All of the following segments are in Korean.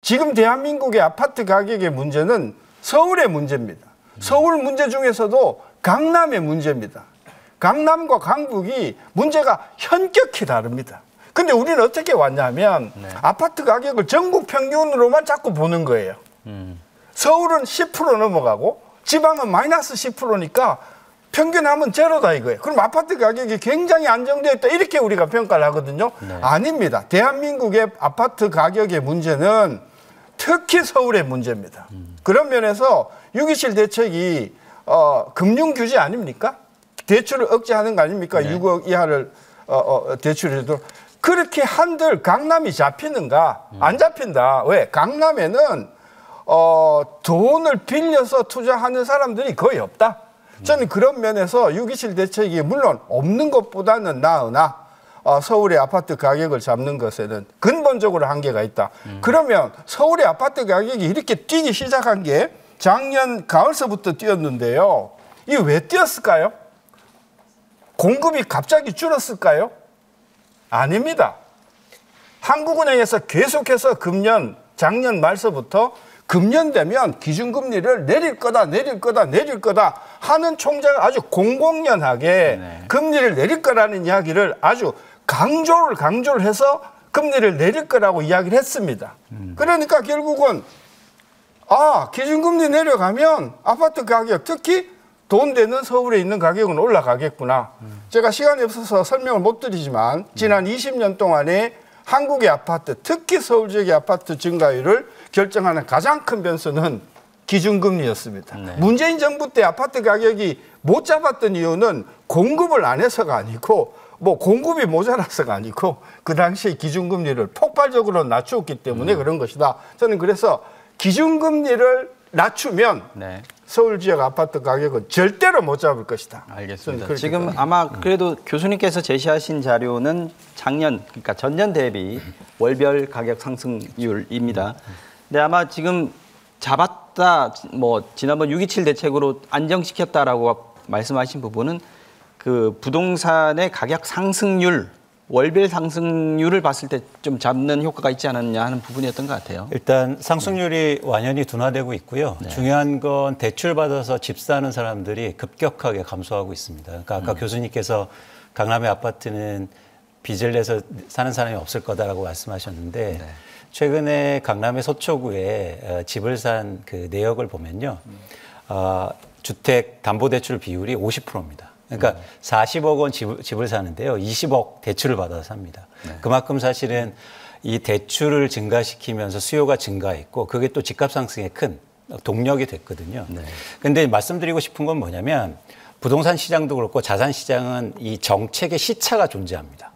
지금 대한민국의 아파트 가격의 문제는 서울의 문제입니다. 서울 문제 중에서도 강남의 문제입니다. 강남과 강북이 문제가 현격히 다릅니다. 근데 우리는 어떻게 왔냐면 아파트 가격을 전국 평균으로만 자꾸 보는 거예요. 서울은 10% 넘어가고 지방은 마이너스 10%니까 평균하면 제로다 이거예요. 그럼 아파트 가격이 굉장히 안정되어 있다 이렇게 우리가 평가를 하거든요. 아닙니다. 대한민국의 아파트 가격의 문제는 특히 서울의 문제입니다. 그런 면에서 6.27 대책이 금융규제 아닙니까? 대출을 억제하는 거 아닙니까? 6억 이하를 대출해도 그렇게 한들 강남이 잡히는가? 안 잡힌다. 왜? 강남에는 돈을 빌려서 투자하는 사람들이 거의 없다. 저는 그런 면에서 6.27 대책이 물론 없는 것보다는 나으나 서울의 아파트 가격을 잡는 것에는 근본적으로 한계가 있다. 그러면 서울의 아파트 가격이 이렇게 뛰기 시작한 게 작년 가을서부터 뛰었는데요. 이게 왜 뛰었을까요? 공급이 갑자기 줄었을까요? 아닙니다. 한국은행에서 계속해서 작년 말서부터 금년 되면 기준금리를 내릴 거다 하는 총재가 아주 공공연하게 금리를 내릴 거라는 이야기를 아주 강조를 해서 금리를 내릴 거라고 이야기를 했습니다. 그러니까 결국은 기준금리 내려가면 아파트 가격 특히 돈 되는 서울에 있는 가격은 올라가겠구나. 제가 시간이 없어서 설명을 못 드리지만 지난 20년 동안에 한국의 아파트, 특히 서울 지역의 아파트 증가율을 결정하는 가장 큰 변수는 기준금리였습니다. 문재인 정부 때 아파트 가격이 못 잡았던 이유는 공급을 안 해서가 아니고 공급이 모자라서가 아니고 그 당시에 기준금리를 폭발적으로 낮추었기 때문에 그런 것이다. 저는 그래서 기준금리를 낮추면 서울 지역 아파트 가격은 절대로 못 잡을 것이다. 알겠습니다. 지금 아마 그래도 교수님께서 제시하신 자료는 작년, 그러니까 전년 대비 월별 가격 상승률입니다. 근데 아마 지금 잡았다, 지난번 6.27 대책으로 안정시켰다라고 말씀하신 부분은 그 부동산의 가격 상승률, 월별 상승률을 봤을 때 좀 잡는 효과가 있지 않았냐 하는 부분이었던 것 같아요. 일단 상승률이 완연히 둔화되고 있고요. 중요한 건 대출 받아서 집 사는 사람들이 급격하게 감소하고 있습니다. 그러니까 아까 교수님께서 강남의 아파트는 빚을 내서 사는 사람이 없을 거다라고 말씀하셨는데 최근에 강남의 서초구에 집을 산 그 내역을 보면요. 주택 담보대출 비율이 50%입니다. 그러니까 40억 원 집을 사는데요. 20억 대출을 받아서 삽니다. 그만큼 사실은 이 대출을 증가시키면서 수요가 증가했고 그게 또 집값 상승에 큰 동력이 됐거든요. 그런데 말씀드리고 싶은 건 뭐냐면 부동산 시장도 그렇고 자산 시장은 이 정책의 시차가 존재합니다.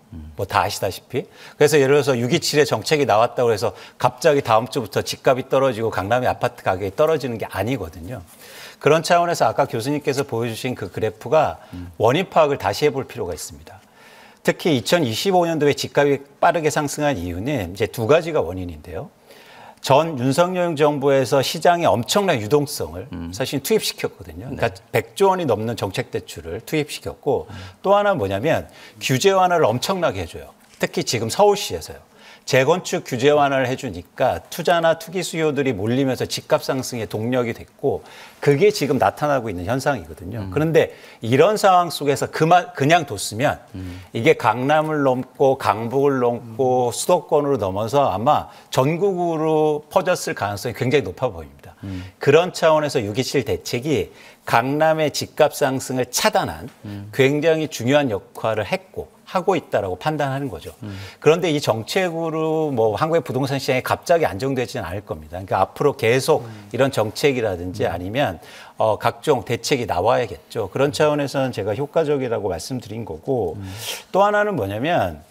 다 아시다시피. 그래서 예를 들어서 6.27의 정책이 나왔다고 해서 갑자기 다음 주부터 집값이 떨어지고 강남의 아파트 가격이 떨어지는 게 아니거든요. 그런 차원에서 아까 교수님께서 보여주신 그 그래프가 원인 파악을 다시 해볼 필요가 있습니다. 특히 2025년도에 집값이 빠르게 상승한 이유는 이제 두 가지가 원인인데요. 전 윤석열 정부에서 시장에 엄청난 유동성을 사실 투입시켰거든요. 그러니까 100조 원이 넘는 정책 대출을 투입시켰고 또 하나 뭐냐면 규제 완화를 엄청나게 해줘요. 특히 지금 서울시에서요. 재건축 규제 완화를 해주니까 투자나 투기 수요들이 몰리면서 집값 상승의 동력이 됐고 그게 지금 나타나고 있는 현상이거든요. 그런데 이런 상황 속에서 그냥 뒀으면 이게 강남을 넘고 강북을 넘고 수도권으로 넘어서 아마 전국으로 퍼졌을 가능성이 굉장히 높아 보입니다. 그런 차원에서 6.27 대책이 강남의 집값 상승을 차단한 굉장히 중요한 역할을 하고 있다라고 판단하는 거죠. 그런데 이 정책으로 한국의 부동산 시장이 갑자기 안정되지는 않을 겁니다. 그러니까 앞으로 계속 이런 정책이라든지 아니면 각종 대책이 나와야겠죠. 그런 차원에서는 제가 효과적이라고 말씀드린 거고 또 하나는 뭐냐면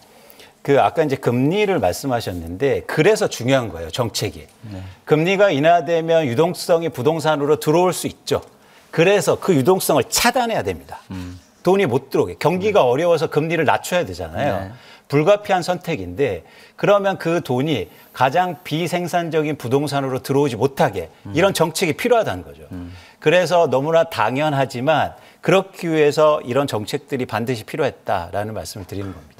아까 이제 금리를 말씀하셨는데 그래서 중요한 거예요. 정책이. 금리가 인하되면 유동성이 부동산으로 들어올 수 있죠. 그래서 그 유동성을 차단해야 됩니다. 돈이 못 들어오게. 경기가 어려워서 금리를 낮춰야 되잖아요. 불가피한 선택인데 그러면 그 돈이 가장 비생산적인 부동산으로 들어오지 못하게 이런 정책이 필요하다는 거죠. 그래서 너무나 당연하지만 그렇기 위해서 이런 정책들이 반드시 필요했다라는 말씀을 드리는 겁니다.